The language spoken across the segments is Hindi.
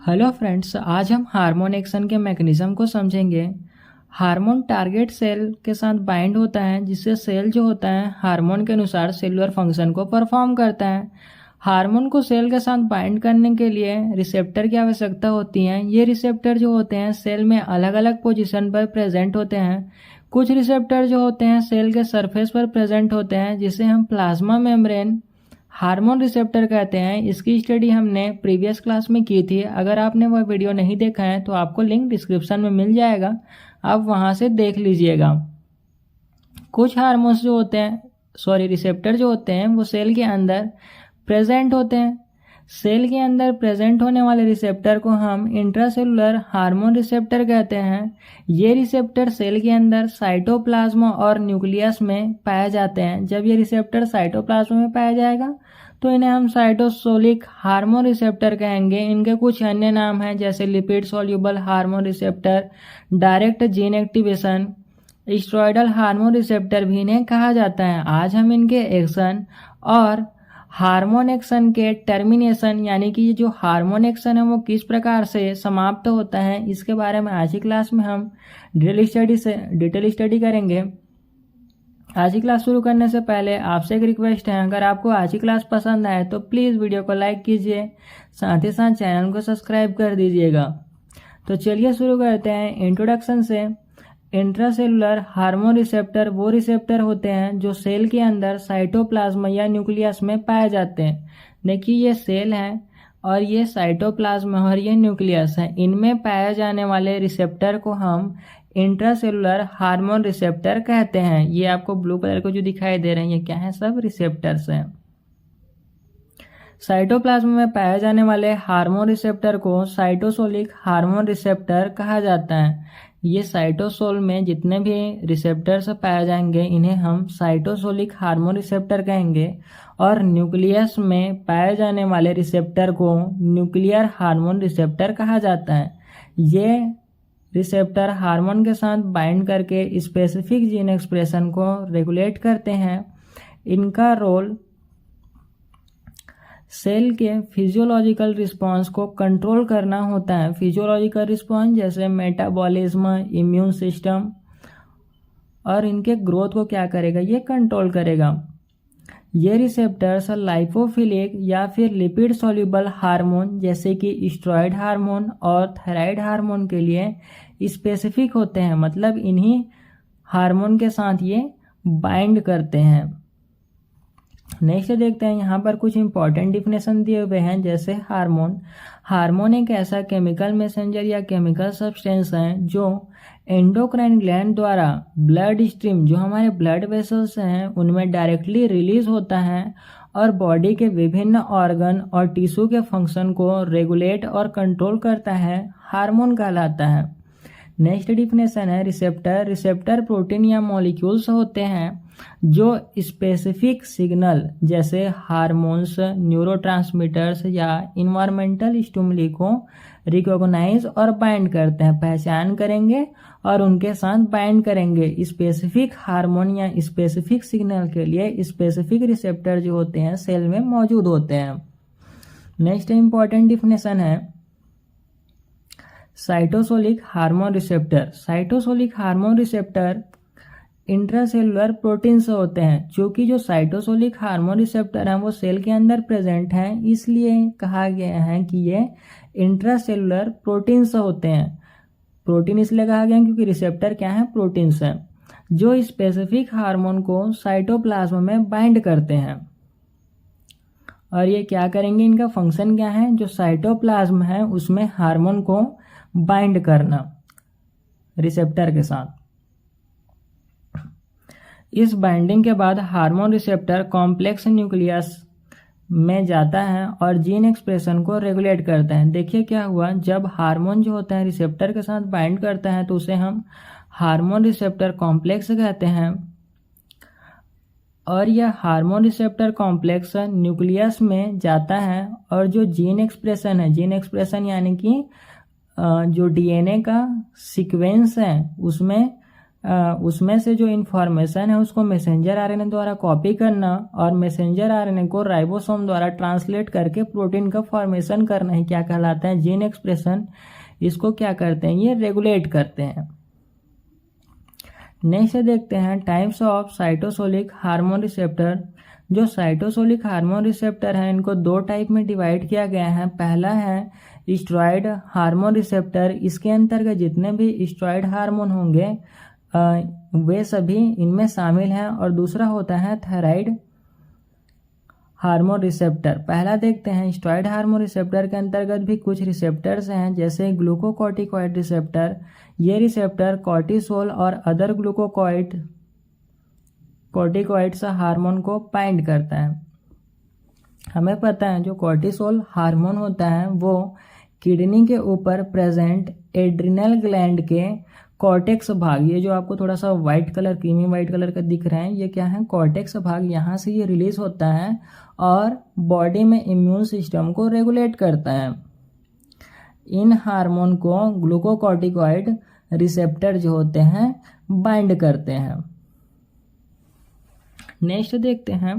हेलो फ्रेंड्स, आज हम हार्मोन एक्शन के मैकेनिज्म को समझेंगे। हार्मोन टारगेट सेल के साथ बाइंड होता है, जिससे सेल जो होता है हार्मोन के अनुसार सेलुलर फंक्शन को परफॉर्म करता है। हार्मोन को सेल के साथ बाइंड करने के लिए रिसेप्टर की आवश्यकता होती है। ये रिसेप्टर जो होते हैं सेल में अलग अलग पोजीशन पर प्रेजेंट होते हैं। कुछ रिसेप्टर जो होते हैं सेल के सरफेस पर प्रेजेंट होते हैं, जिसे हम प्लाज्मा मेम्ब्रेन हार्मोन रिसेप्टर कहते हैं। इसकी स्टडी हमने प्रीवियस क्लास में की थी। अगर आपने वह वीडियो नहीं देखा है तो आपको लिंक डिस्क्रिप्शन में मिल जाएगा, आप वहां से देख लीजिएगा। कुछ हार्मोन्स जो होते हैं रिसेप्टर जो होते हैं वो सेल के अंदर प्रेजेंट होते हैं। सेल के अंदर प्रेजेंट होने वाले रिसेप्टर को हम इंट्रासेलुलर हार्मोन रिसेप्टर कहते हैं। ये रिसेप्टर सेल के अंदर साइटोप्लाज्म और न्यूक्लियस में पाए जाते हैं। जब ये रिसेप्टर साइटोप्लाज्म में पाया जाएगा तो इन्हें हम साइटोसोलिक हार्मोन रिसेप्टर कहेंगे। इनके कुछ अन्य नाम हैं, जैसे lipid soluble hormone receptor, direct gene activation, steroidal hormone receptor भी इन्हें कहा जाता है। आज हम इनके एक्शन और हार्मोन एक्शन के टर्मिनेशन यानी कि ये जो हार्मोन एक्शन है वो किस प्रकार से समाप्त होता है, इसके बारे में आज की क्लास में हम डिटेल स्टडी करेंगे। आज की क्लास शुरू करने से पहले आपसे एक रिक्वेस्ट है, अगर आपको आज की क्लास पसंद आए तो प्लीज़ वीडियो को लाइक कीजिए, साथ ही साथ चैनल को सब्सक्राइब कर दीजिएगा। तो चलिए शुरू करते हैं इंट्रोडक्शन से। इंट्रासेलुलर हार्मोन रिसेप्टर वो रिसेप्टर होते हैं जो सेल के अंदर साइटोप्लाज्म या न्यूक्लियस में पाए जाते हैं। देखिए, ये सेल है और ये साइटोप्लाज्म और ये न्यूक्लियस है। इनमें पाए जाने वाले रिसेप्टर को हम इंट्रासेलुलर हार्मोन रिसेप्टर कहते हैं। ये आपको ब्लू कलर को जो दिखाई दे रहे हैं, ये क्या है? सब रिसेप्टर्स हैं। साइटोप्लाज्म में पाए जाने वाले हार्मोन रिसेप्टर को साइटोसोलिक हार्मोन रिसेप्टर कहा जाता है। ये साइटोसोल में जितने भी रिसेप्टर्स पाए जाएंगे इन्हें हम साइटोसोलिक हार्मोन रिसेप्टर कहेंगे, और न्यूक्लियस में पाए जाने वाले रिसेप्टर को न्यूक्लियर हार्मोन रिसेप्टर कहा जाता है। ये रिसेप्टर हार्मोन के साथ बाइंड करके स्पेसिफिक जीन एक्सप्रेशन को रेगुलेट करते हैं। इनका रोल सेल के फिजियोलॉजिकल रिस्पांस को कंट्रोल करना होता है। फिजियोलॉजिकल रिस्पांस जैसे मेटाबॉलिज्म, इम्यून सिस्टम, और इनके ग्रोथ को क्या करेगा? ये कंट्रोल करेगा। ये रिसेप्टर्स लाइपोफिलिक या फिर लिपिड सोल्यूबल हार्मोन जैसे कि स्टेरॉयड हार्मोन और थायराइड हार्मोन के लिए स्पेसिफिक होते हैं, मतलब इन्हीं हार्मोन के साथ ये बाइंड करते हैं। नेक्स्ट देखते हैं, यहाँ पर कुछ इंपॉर्टेंट डिफिनेशन दिए हुए हैं। जैसे हार्मोन एक ऐसा केमिकल मैसेंजर या केमिकल सब्सटेंस है जो एंडोक्राइन ग्लैंड द्वारा ब्लड स्ट्रीम, जो हमारे ब्लड वेसल्स हैं, उनमें डायरेक्टली रिलीज होता है और बॉडी के विभिन्न ऑर्गन और टिश्यू के फंक्शन को रेगुलेट और कंट्रोल करता है। हार्मोन कहलाता है। नेक्स्ट डिफिनेशन है रिसेप्टर प्रोटीन या मॉलिक्यूल्स होते हैं जो स्पेसिफिक सिग्नल जैसे हार्मोन्स, न्यूरोट्रांसमीटर्स या इन्वायरमेंटल स्टिमुली को रिकॉग्नाइज और बाइंड करते हैं, पहचान करेंगे और उनके साथ बाइंड करेंगे। स्पेसिफिक हार्मोन या स्पेसिफिक सिग्नल के लिए स्पेसिफिक रिसेप्टर जो होते हैं सेल में मौजूद होते हैं। नेक्स्ट इंपॉर्टेंट डिफिनेशन है cytosolic hormone receptor. Cytosolic hormone receptor intracellular protein से होते हैं। चूंकि जो साइटोसोलिक हार्मोन रिसेप्टर हैं वो सेल के अंदर प्रेजेंट हैं, इसलिए कहा गया है कि ये इंट्रासेलुलर प्रोटीन से होते हैं। प्रोटीन इसलिए कहा गया क्योंकि रिसेप्टर क्या है? प्रोटीन्स हैं, जो स्पेसिफिक हार्मोन को साइटोप्लाज्म में बाइंड करते हैं। और ये क्या करेंगे? इनका फंक्शन क्या है? जो साइटोप्लाज्म है उसमें हार्मोन को बाइंड करना रिसेप्टर के साथ। इस बाइंडिंग के बाद हार्मोन रिसेप्टर कॉम्प्लेक्स न्यूक्लियस में जाता है और जीन एक्सप्रेशन को रेगुलेट करता है। देखिए क्या हुआ, जब हार्मोन जो होता है रिसेप्टर के साथ बाइंड करता है तो उसे हम हार्मोन रिसेप्टर कॉम्प्लेक्स कहते हैं, और यह हार्मोन रिसेप्टर कॉम्प्लेक्स न्यूक्लियस में जाता है और जो जीन एक्सप्रेशन है, जीन एक्सप्रेशन यानी कि जो डीएनए का सीक्वेंस है उसमें उसमें से जो इन्फॉर्मेशन है उसको मैसेंजर आरएनए द्वारा कॉपी करना और मैसेंजर आरएनए को राइबोसोम द्वारा ट्रांसलेट करके प्रोटीन का फॉर्मेशन करना ही क्या कहलाता है, जीन एक्सप्रेशन। इसको क्या करते हैं, ये रेगुलेट करते हैं। नेक्स्ट देखते हैं types of cytosolic hormone receptor. जो साइटोसोलिक हार्मोन रिसेप्टर हैं इनको दो टाइप में डिवाइड किया गया है। पहला है स्टेरॉयड हार्मोन रिसेप्टर, इसके अंतर्गत जितने भी स्टेरॉयड हार्मोन होंगे वे सभी इनमें शामिल हैं। और दूसरा होता है थायराइड हार्मोन रिसेप्टर। पहला देखते हैं स्टेरॉयड हार्मोन रिसेप्टर के अंतर्गत भी कुछ रिसेप्टर्स हैं, जैसे ग्लूकोकॉर्टिकॉइड रिसेप्टर। ये रिसेप्टर कॉर्टिसोल और अदर कॉर्टिकॉइड्स हार्मोन को बाइंड करता है। हमें पता है जो कॉर्टिसोल हार्मोन होता है वो किडनी के ऊपर प्रेजेंट एड्रिनल ग्लैंड के कॉर्टेक्स भाग, ये जो आपको थोड़ा सा white colour, creamy white colour का दिख रहा है, ये क्या है, कॉर्टेक्स भाग। यहाँ से ये रिलीज होता है और बॉडी में इम्यून सिस्टम को रेगुलेट करता है। इन हार्मोन को ग्लूकोकॉर्टिकॉइड रिसेप्टर जो होते हैं बाइंड करते हैं। नेक्स्ट देखते हैं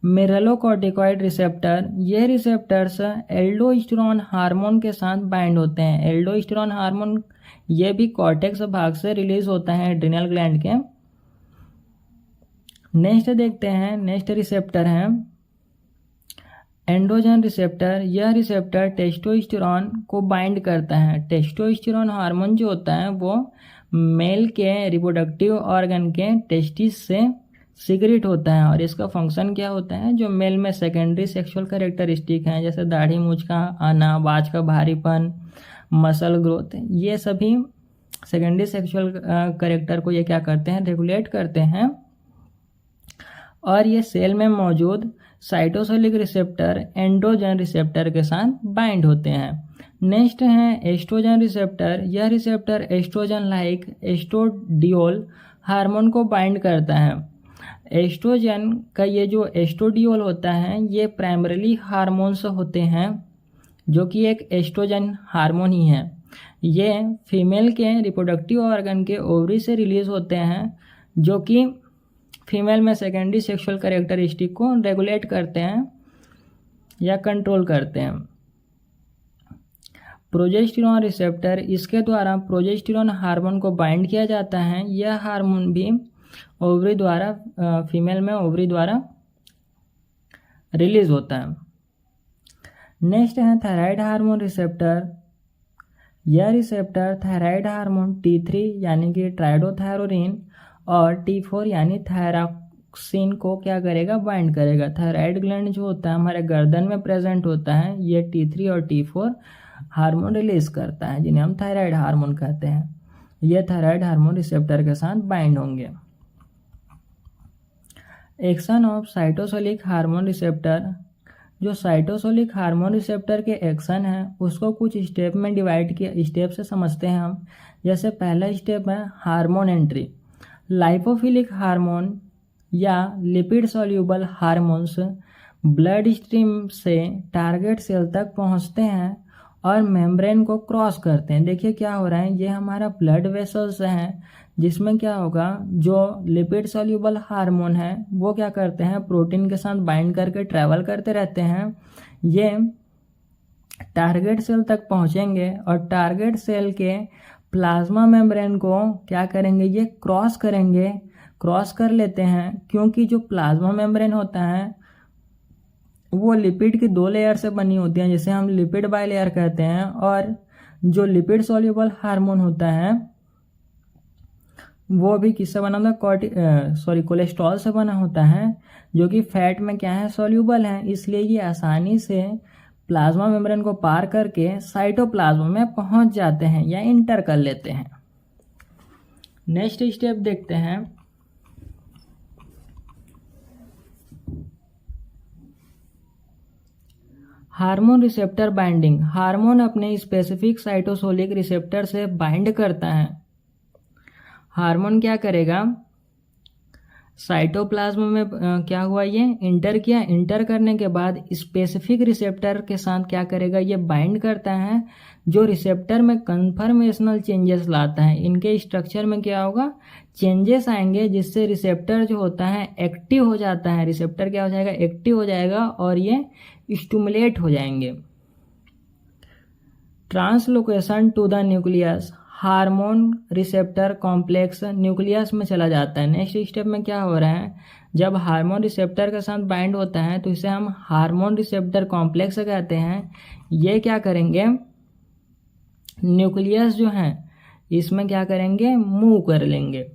मिनरलोकॉर्टिकॉइड रिसेप्टर। ये रिसेप्टर्स एल्डोस्टेरोन हार्मोन के साथ बाइंड होते हैं। एल्डोस्टेरोन हार्मोन ये भी कॉर्टेक्स भाग से रिलीज होता है एड्रिनल ग्लैंड के। नेक्स्ट देखते हैं, नेक्स्ट रिसेप्टर है एंड्रोजन रिसेप्टर। यह रिसेप्टर टेस्टोस्टेरोन को बाइंड करता है। टेस्टोस्टेरोन हार्मोन जो होता है वो मेल के रिप्रोडक्टिव ऑर्गन के टेस्टिस से सीक्रेट होता है और इसका फंक्शन क्या होता है, जो मेल में सेकेंडरी सेक्सुअल कैरेक्टरिस्टिक हैं जैसे दाढ़ी मूंछ का आना, बाज का भारीपन, मसल ग्रोथ, ये सभी सेकेंडरी सेक्सुअल कैरेक्टर को ये क्या करते हैं, रेगुलेट करते हैं। और ये सेल में मौजूद साइटोसोलिक रिसेप्टर एंड्रोजन रिसेप्टर के साथ बाइंड होते हैं। नेक्स्ट है एस्ट्रोजन रिसेप्टर। यह रिसेप्टर एस्ट्रोजन लाइक एस्ट्रोडियोल हार्मोन को बाइंड करता है। एस्ट्रोजन का ये जो एस्ट्रोडियोल होता है ये प्राइमरीली हार्मोन्स होते हैं जो कि एक एस्ट्रोजन हार्मोन ही है। ये फीमेल के रिप्रोडक्टिव ऑर्गन के ओवरी से रिलीज होते हैं जो कि फीमेल में सेकेंडरी सेक्सुअल कैरेक्टरिस्टिक को रेगुलेट करते हैं या कंट्रोल करते हैं। प्रोजेस्टेरॉन रिसेप्टर, इसके द्वारा प्रोजेस्टेरॉन हार्मोन को बाइंड किया जाता है। यह हार्मोन भी ओवरी द्वारा, फीमेल में ओवरी द्वारा रिलीज होता है। नेक्स्ट है थायराइड हार्मोन रिसेप्टर। यह रिसेप्टर थायराइड हार्मोन T3 यानी कि ट्राइडोथायरोरिन और T4 यानी थायरॉक्सिन को क्या करेगा, बाइंड करेगा। थायराइड ग्लैंड जो होता है हमारे गर्दन में प्रेजेंट होता है, ये T3 और T4 हार्मोन रिलीज करता है जिन्हें हम थायराइड हार्मोन कहते हैं। ये थायराइड हार्मोन रिसेप्टर के साथ बाइंड होंगे। Action of cytosolic hormone receptor. जो साइटोसोलिक हार्मोन रिसेप्टर के एक्शन है उसको कुछ स्टेप में डिवाइड किया, स्टेप से समझते हैं हम। जैसे पहला स्टेप है हार्मोन एंट्री। लाइपोफिलिक हार्मोन या lipid soluble hormones blood stream से टारगेट सेल तक पहुंचते हैं और मेम्ब्रेन को क्रॉस करते हैं। देखिए क्या हो रहा है, ये हमारा ब्लड वेसल्स हैं जिसमें क्या होगा, जो लिपिड सॉल्यूबल हार्मोन है वो क्या करते हैं, प्रोटीन के साथ बाइंड करके ट्रैवल करते रहते हैं। ये टारगेट सेल तक पहुंचेंगे और टारगेट सेल के प्लाज्मा मेम्ब्रेन को क्या करेंगे, ये क्रॉस करेंगे, क्रॉस कर लेते हैं। क्योंकि जो प्लाज्मा मेम्ब्रेन होता है वो लिपिड की 2 लेयर से बनी होती है जिसे हम लिपिड बाइलेयर कहते हैं। और जो लिपिड सॉल्यूबल हार्मोन होता है वो भी किससे बना होता है, कोलेस्ट्रॉल से बना होता है जो कि फैट में क्या है, सॉल्यूबल है। इसलिए ये आसानी से प्लाज्मा मेम्ब्रेन को पार करके साइटोप्लाज्म में पहुंच जाते हैं या इंटर कर लेते हैं। नेक्स्ट स्टेप देखते हैं हार्मोन रिसेप्टर बाइंडिंग। हार्मोन अपने स्पेसिफिक साइटोसोलिक रिसेप्टर से बाइंड करता है। हार्मोन क्या करेगा, साइटोप्लाज्म में क्या हुआ, ये इंटर किया। इंटर करने के बाद स्पेसिफिक रिसेप्टर के साथ क्या करेगा, ये बाइंड करता है, जो रिसेप्टर में कन्फर्मेशनल चेंजेस लाता है। इनके स्ट्रक्चर में क्या होगा, चेंजेस आएंगे, जिससे रिसेप्टर जो होता है एक्टिव हो जाता है। रिसेप्टर क्या हो जाएगा, एक्टिव हो जाएगा और ये स्टिमुलेट हो जाएंगे। Translocation to the nucleus, hormone receptor complex nucleus में चला जाता है। नेक्स्ट स्टेप में क्या हो रहा है, जब हार्मोन रिसेप्टर के साथ बाइंड होता है तो इसे हम हार्मोन रिसेप्टर कॉम्प्लेक्स कहते हैं। ये क्या करेंगे, न्यूक्लियस जो है इसमें क्या करेंगे, मूव कर लेंगे।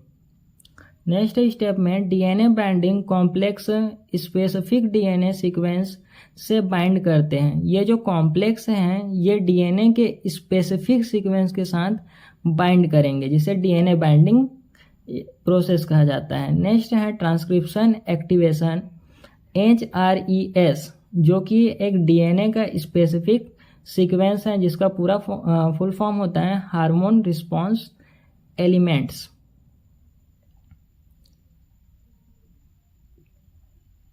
नेक्स्ट स्टेप में DNA binding complex specific DNA sequence से बाइंड करते हैं। ये जो कॉम्प्लेक्स हैं ये डीएनए के स्पेसिफिक सीक्वेंस के साथ बाइंड करेंगे, जिसे डीएनए बाइंडिंग प्रोसेस कहा जाता है। नेक्स्ट है ट्रांसक्रिप्शन एक्टिवेशन, HRES, जो कि एक डीएनए का स्पेसिफिक सीक्वेंस है जिसका पूरा फुल फॉर्म होता है हार्मोन रिस्पॉन्स एलिमेंट्स।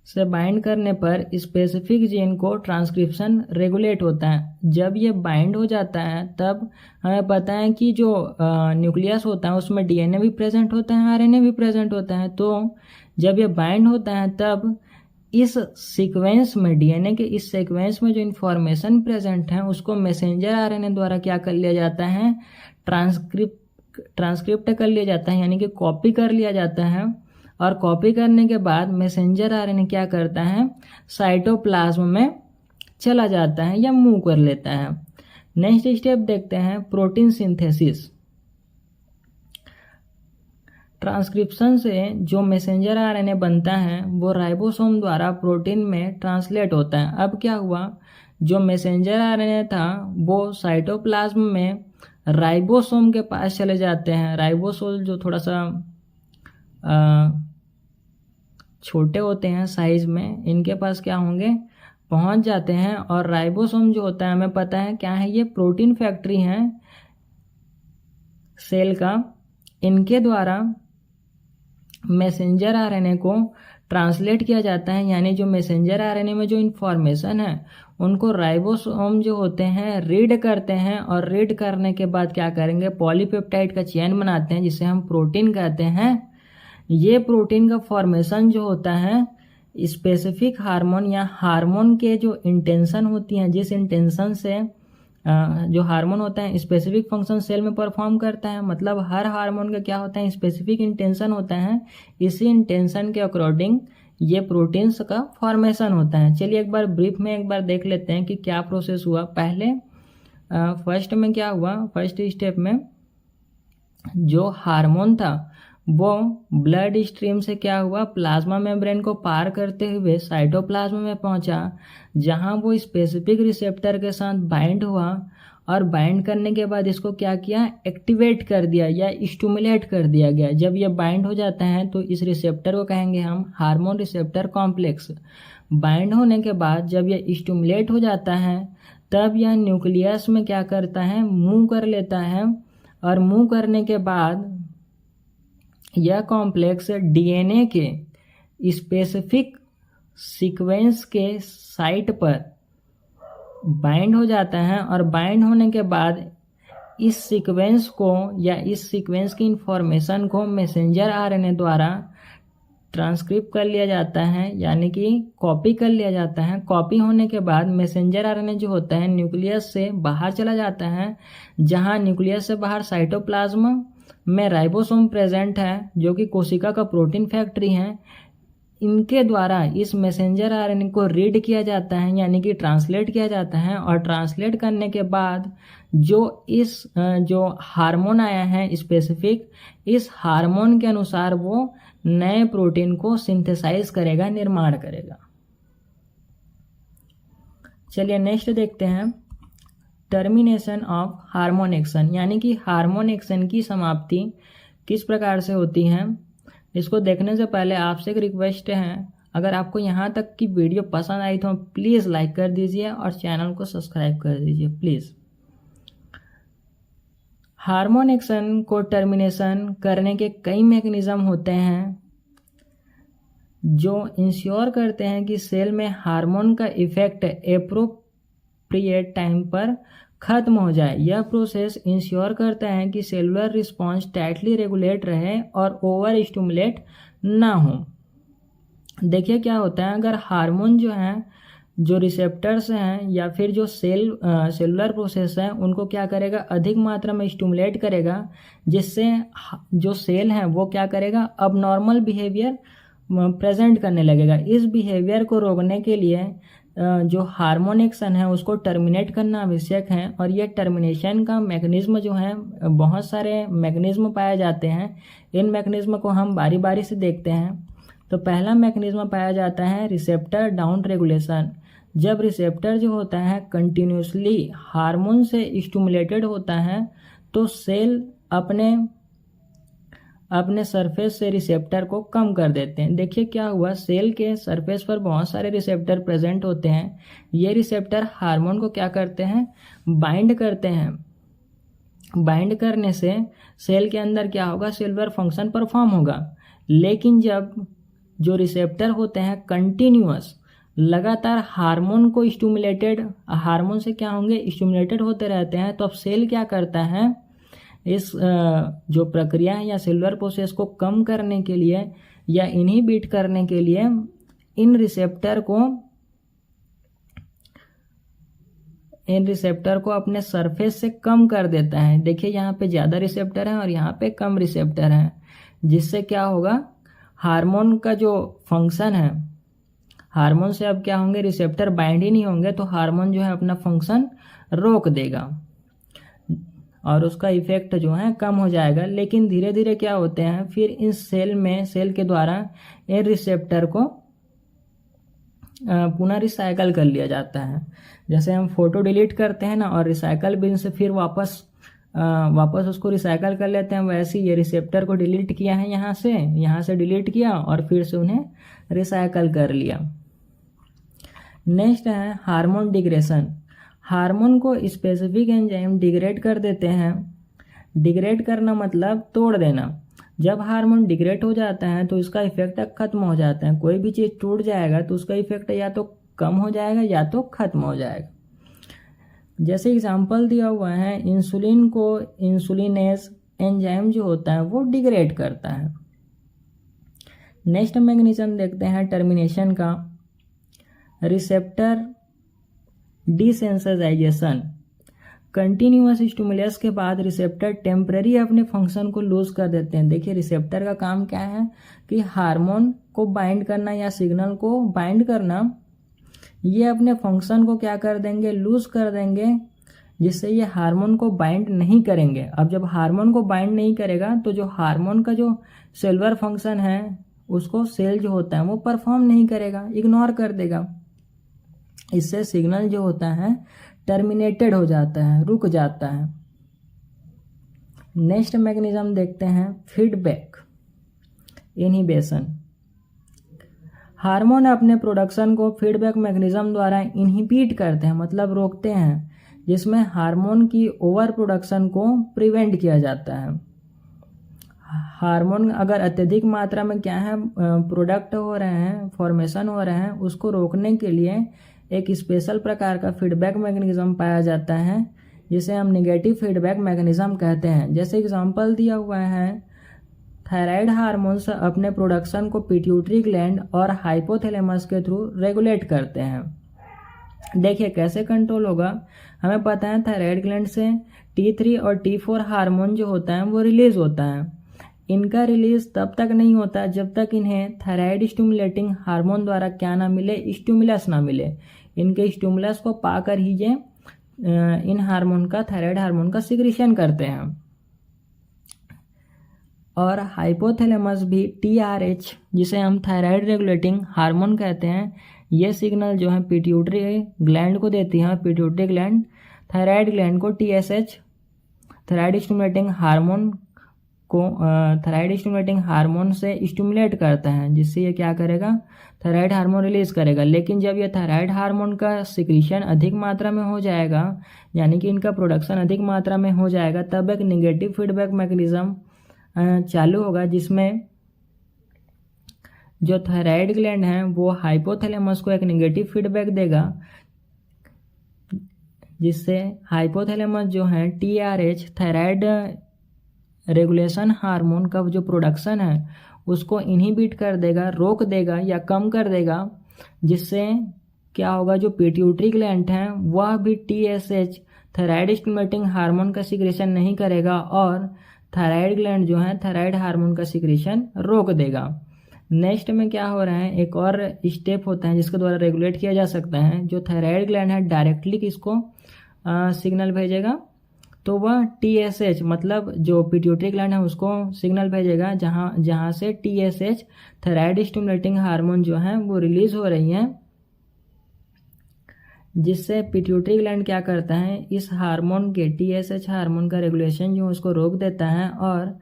से बाइंड करने पर स्पेसिफिक जीन को ट्रांसक्रिप्शन रेगुलेट होता है। जब ये बाइंड हो जाता है तब हमें पता है कि जो न्यूक्लियस होता है उसमें डीएनए भी प्रेजेंट होता है, आरएनए भी प्रेजेंट होता है। तो जब ये बाइंड होता है तब इस सीक्वेंस में, डीएनए के इस सीक्वेंस में जो इन्फॉर्मेशन प्रेजेंट है उसको मैसेंजर आरएनए द्वारा क्या कर लिया जाता है, ट्रांसक्रिप्ट कर लिया जाता है, यानी कि कॉपी कर लिया जाता है। और कॉपी करने के बाद मैसेंजर आरएनए क्या करता है, साइटोप्लाज्म में चला जाता है या मूव कर लेता है। नेक्स्ट स्टेप देखते हैं प्रोटीन सिंथेसिस। ट्रांसक्रिप्शन से जो मैसेंजर आरएनए बनता है वो राइबोसोम द्वारा प्रोटीन में ट्रांसलेट होता है। अब क्या हुआ, जो मैसेंजर आरएनए था वो साइटोप्लाज्म में राइबोसोम के पास चले जाते हैं। राइबोसोम जो थोड़ा सा छोटे होते हैं साइज में, इनके पास क्या होंगे, पहुंच जाते हैं। और राइबोसोम जो होता है हमें पता है क्या है, ये प्रोटीन फैक्ट्री है सेल का। इनके द्वारा मैसेंजर आरएनए को ट्रांसलेट किया जाता है, यानी जो मैसेंजर आरएनए में जो इन्फॉर्मेशन है उनको राइबोसोम जो होते हैं रीड करते हैं। और रीड करने के बाद क्या करेंगे, पॉलीपेप्टाइड का चेन बनाते हैं जिसे हम प्रोटीन कहते हैं। ये प्रोटीन का फॉर्मेशन जो होता है स्पेसिफिक हार्मोन या हार्मोन के जो इंटेंशन होती हैं, जिस इंटेंशन से जो हार्मोन होता है स्पेसिफिक फंक्शन सेल में परफॉर्म करता है। मतलब हर हार्मोन का क्या होता है, स्पेसिफिक इंटेंशन होता है। इसी इंटेंशन के अकॉर्डिंग ये प्रोटीन्स का फॉर्मेशन होता है। चलिए एक बार ब्रीफ में एक बार देख लेते हैं कि क्या प्रोसेस हुआ। पहले फर्स्ट में क्या हुआ, फर्स्ट स्टेप में जो हार्मोन था वो ब्लड स्ट्रीम से क्या हुआ, प्लाज्मा मेम्ब्रेन को पार करते हुए साइटोप्लाज्म में पहुंचा, जहां वो स्पेसिफिक रिसेप्टर के साथ बाइंड हुआ। और बाइंड करने के बाद इसको क्या किया, एक्टिवेट कर दिया या स्टिमुलेट कर दिया गया। जब ये बाइंड हो जाता है तो इस रिसेप्टर को कहेंगे हम हार्मोन रिसेप्टर कॉम्प्लेक्स। बाइंड होने के बाद जब ये स्टिमुलेट हो जाता है तब यह न्यूक्लियस में क्या करता है, मूव कर लेता है। और मूव करने के बाद यह कॉम्प्लेक्स डीएनए के स्पेसिफिक सीक्वेंस के साइट पर बाइंड हो जाता है। और बाइंड होने के बाद इस सीक्वेंस को या इस सीक्वेंस की इंफॉर्मेशन को मैसेंजर आरएनए द्वारा ट्रांसक्रिप्ट कर लिया जाता है, यानी कि कॉपी कर लिया जाता है। कॉपी होने के बाद मैसेंजर आरएनए जो होता है न्यूक्लियस से बाहर चला जाता है, जहां न्यूक्लियस से बाहर साइटोप्लाज्म में राइबोसोम प्रेजेंट है जो कि कोशिका का प्रोटीन फैक्ट्री है। इनके द्वारा इस मैसेंजर आरएनए को रीड किया जाता है, यानी कि ट्रांसलेट किया जाता है। और ट्रांसलेट करने के बाद जो हार्मोन आया है स्पेसिफिक, इस हार्मोन के अनुसार वो नए प्रोटीन को सिंथेसाइज करेगा, निर्माण करेगा। चलिए नेक्स्ट देखते हैं टर्मिनेशन ऑफ हार्मोन एक्शन, यानी कि हार्मोन एक्शन की समाप्ति किस प्रकार से होती है। इसको देखने से पहले आपसे एक रिक्वेस्ट है, अगर आपको यहाँ तक की वीडियो पसंद आई तो प्लीज़ लाइक कर दीजिए और चैनल को सब्सक्राइब कर दीजिए प्लीज़। हार्मोन एक्शन को टर्मिनेशन करने के कई मैकेनिज्म होते हैं, जो इंश्योर करते हैं कि सेल में हार्मोन का इफेक्ट एप्रोप्रिएट टाइम पर खत्म हो जाए। यह प्रोसेस इंश्योर करता है कि सेलुलर रिस्पॉन्स टाइटली रेगुलेट रहे और ओवर स्टिमुलेट ना हो। देखिए क्या होता है, अगर हार्मोन जो है, जो रिसेप्टर्स हैं या फिर जो सेलुलर प्रोसेस है, उनको क्या करेगा, अधिक मात्रा में स्टिमुलेट करेगा, जिससे जो सेल है वो क्या करेगा, अब नॉर्मल बिहेवियर प्रेजेंट करने लगेगा। इस बिहेवियर को रोकने के लिए जो हार्मोन एक्शन है उसको टर्मिनेट करना आवश्यक है। और ये टर्मिनेशन का मैकेनिज्म जो है, बहुत सारे मैकेनिज्म पाए जाते हैं। इन मैकेनिज्म को हम बारी बारी से देखते हैं। तो पहला मैकेनिज्म पाया जाता है रिसेप्टर डाउन रेगुलेशन। जब रिसेप्टर जो होता है कंटिन्यूसली हार्मोन से स्टिमुलेटेड होता है तो सेल अपने सरफेस से रिसेप्टर को कम कर देते हैं। देखिए क्या हुआ, सेल के सरफेस पर बहुत सारे रिसेप्टर प्रेजेंट होते हैं। ये रिसेप्टर हार्मोन को क्या करते हैं, बाइंड करते हैं। बाइंड करने से सेल के अंदर क्या होगा, सेलुलर फंक्शन परफॉर्म होगा। लेकिन जब जो रिसेप्टर होते हैं कंटिन्यूअस लगातार हार्मोन को हार्मोन से क्या होंगे, स्टिमुलेटेड होते रहते हैं, तो अब सेल क्या करता है, इस जो प्रक्रिया है या सेलुलर प्रोसेस को कम करने के लिए या इनहिबिट करने के लिए इन रिसेप्टर को अपने सरफेस से कम कर देता है। देखिए यहाँ पे ज़्यादा रिसेप्टर हैं और यहाँ पे कम रिसेप्टर हैं, जिससे क्या होगा, हार्मोन का जो फंक्शन है, हार्मोन से अब क्या होंगे, रिसेप्टर बाइंड ही नहीं होंगे, तो हार्मोन जो है अपना फंक्शन रोक देगा और उसका इफेक्ट जो है कम हो जाएगा। लेकिन धीरे धीरे क्या होते हैं, फिर इस सेल के द्वारा इन रिसेप्टर को पुनः रिसाइकल कर लिया जाता है। जैसे हम फोटो डिलीट करते हैं ना और रिसाइकल बिन से फिर वापस उसको रिसाइकल कर लेते हैं, वैसे ये रिसेप्टर को डिलीट किया है, यहाँ से डिलीट किया और फिर से उन्हें रिसाइकल कर लिया। नेक्स्ट है हार्मोन डिग्रेशन। हार्मोन को स्पेसिफिक एंजाइम डिग्रेड कर देते हैं। डिग्रेड करना मतलब तोड़ देना। जब हार्मोन डिग्रेड हो जाता है तो इसका इफेक्ट खत्म हो जाता है। कोई भी चीज़ टूट जाएगा तो उसका इफेक्ट या तो कम हो जाएगा या तो खत्म हो जाएगा। जैसे एग्जांपल दिया हुआ है, इंसुलिन को इंसुलिनेज एंजाइम जो होता है वो डिग्रेड करता है। नेक्स्ट मैकेनिज्म देखते हैं टर्मिनेशन का, रिसेप्टर डिसेंसिटाइजेशन। कंटिन्यूअस स्टिमुलस के बाद रिसेप्टर टेम्पररी अपने फंक्शन को लूज कर देते हैं। देखिए रिसेप्टर का काम क्या है कि हार्मोन को बाइंड करना या सिग्नल को बाइंड करना। ये अपने फंक्शन को क्या कर देंगे, लूज कर देंगे, जिससे ये हार्मोन को बाइंड नहीं करेंगे। अब जब हार्मोन को बाइंड नहीं करेगा तो जो हार्मोन का जो सेलुलर फंक्शन है उसको सेल जो होता है वो परफॉर्म नहीं करेगा, इग्नोर कर देगा। इससे सिग्नल जो होता है टर्मिनेटेड हो जाता है, रुक जाता है। नेक्स्ट मैकेनिज्म देखते हैं फीडबैक इनहिबिशन। हार्मोन अपने प्रोडक्शन को फीडबैक मैकेनिज्म द्वारा इनहिबिट करते हैं, मतलब रोकते हैं, जिसमें हार्मोन की ओवर प्रोडक्शन को प्रिवेंट किया जाता है। हार्मोन अगर अत्यधिक मात्रा में क्या है प्रोडक्ट हो रहे हैं, फॉर्मेशन हो रहे हैं, उसको रोकने के लिए एक स्पेशल प्रकार का फीडबैक मैकेनिज्म पाया जाता है, जिसे हम नेगेटिव फीडबैक मैकेनिज्म कहते हैं। जैसे एग्जांपल दिया हुआ है, थायराइड हार्मोन्स अपने प्रोडक्शन को पिट्यूटरी ग्लैंड और हाइपोथैलेमस के थ्रू रेगुलेट करते हैं। देखिए कैसे कंट्रोल होगा, हमें पता है थायराइड ग्लैंड से T3 और T4 हार्मोन जो होता है वो रिलीज होता है। इनका रिलीज तब तक नहीं होता जब तक इन्हें थायराइड स्टिमुलेटिंग हार्मोन द्वारा क्या ना मिले, स्टिमुलस ना मिले। इनके स्टिमुलस को पाकर ही ये इन हार्मोन का, थायराइड हार्मोन का सिक्रीशन करते हैं। और हाइपोथैलेमस भी TRH, जिसे हम थायराइड रेगुलेटिंग हार्मोन कहते हैं, ये सिग्नल जो है पिट्यूटरी ग्लैंड को देती है। पिट्यूटरी ग्लैंड थायराइड ग्लैंड को TSH, थायराइड स्टिमुलेटिंग हार्मोन से स्टिमुलेट करता है, जिससे ये क्या करेगा, थायराइड हार्मोन रिलीज करेगा। लेकिन जब ये थायराइड हार्मोन का सिक्रीशन अधिक मात्रा में हो जाएगा, यानी कि इनका प्रोडक्शन अधिक मात्रा में हो जाएगा, तब एक नेगेटिव फीडबैक मैकेनिज्म चालू होगा, जिसमें जो थायराइड ग्लैंड है वो हाइपोथैलेमस को एक नेगेटिव फीडबैक देगा, जिससे हाइपोथैलेमस जो है TRH थायराइड रेगुलेशन हार्मोन का जो प्रोडक्शन है उसको इनहिबिट कर देगा, रोक देगा या कम कर देगा, जिससे क्या होगा, जो पिट्यूटरी ग्लैंड है वह भी TSH थायराइड स्टिमुलेटिंग हार्मोन का सिक्रेशन नहीं करेगा और थायराइड ग्लैंड जो है थायराइड हार्मोन का सिक्रेशन रोक देगा। नेक्स्ट में क्या हो रहा है, एक और स्टेप होता है जिसके द्वारा रेगुलेट किया जा सकता है। जो थायराइड ग्लैंड है डायरेक्टली किसको सिग्नल भेजेगा, तो वह TSH मतलब जो पिट्यूटरी ग्लैंड है उसको सिग्नल भेजेगा, जहाँ से TSH थायराइड स्टिमुलेटिंग हार्मोन जो है वो रिलीज हो रही है, जिससे पिट्यूटरी ग्लैंड क्या करता है, इस हार्मोन के TSH हार्मोन का रेगुलेशन जो उसको रोक देता है और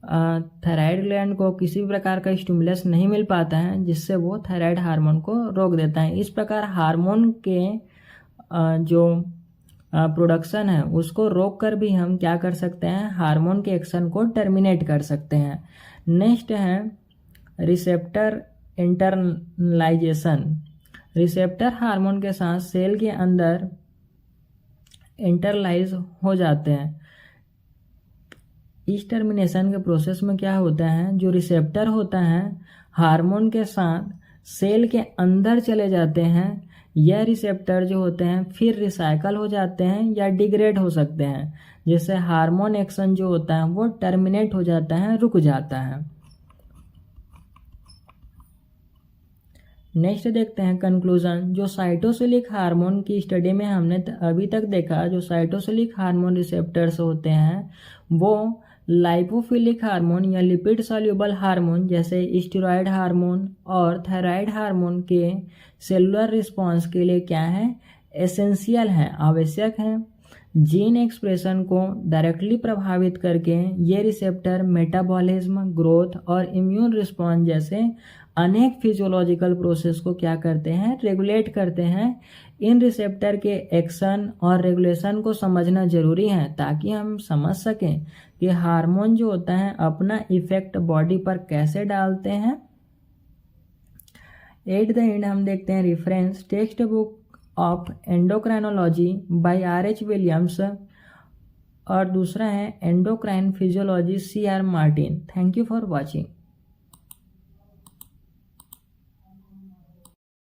थायराइड ग्लैंड को किसी भी प्रकार का स्टिमुलस नहीं मिल पाता है, जिससे वो थायराइड हार्मोन को रोक देता है। इस प्रकार हार्मोन के जो प्रोडक्शन है उसको रोक कर भी हम क्या कर सकते हैं, हार्मोन के एक्शन को टर्मिनेट कर सकते हैं। नेक्स्ट है रिसेप्टर इंटरनलाइजेशन। रिसेप्टर हार्मोन के साथ सेल के अंदर इंटरलाइज हो जाते हैं। इस टर्मिनेशन के प्रोसेस में क्या होता है, जो रिसेप्टर होता है हार्मोन के साथ सेल के अंदर चले जाते हैं। यह रिसेप्टर जो होते हैं फिर रिसाइकल हो जाते हैं या डिग्रेड हो सकते हैं, जिससे हार्मोन एक्शन जो होता है वो टर्मिनेट हो जाता है, रुक जाता है। नेक्स्ट देखते हैं कंक्लूजन। जो साइटोसिलिक हार्मोन की स्टडी में हमने अभी तक देखा, जो साइटोसिलिक हार्मोन रिसेप्टर्स होते हैं वो लाइपोफिलिक हार्मोन या लिपिड सॉल्युबल हार्मोन जैसे स्टेरॉयड हार्मोन और थायराइड हार्मोन के सेलुलर रिस्पॉन्स के लिए क्या है, एसेंशियल है, आवश्यक है। जीन एक्सप्रेशन को डायरेक्टली प्रभावित करके ये रिसेप्टर मेटाबॉलिज्म, ग्रोथ और इम्यून रिस्पॉन्स जैसे अनेक फिजियोलॉजिकल प्रोसेस को क्या करते हैं, रेगुलेट करते हैं। इन रिसेप्टर के एक्शन और रेगुलेशन को समझना जरूरी है ताकि हम समझ सकें कि हार्मोन जो होता है अपना इफेक्ट बॉडी पर कैसे डालते हैं। एट द एंड हम देखते हैं reference text book of endocrinology by RH Williams और दूसरा है endocrine physiology CR Martin. Thank you for watching.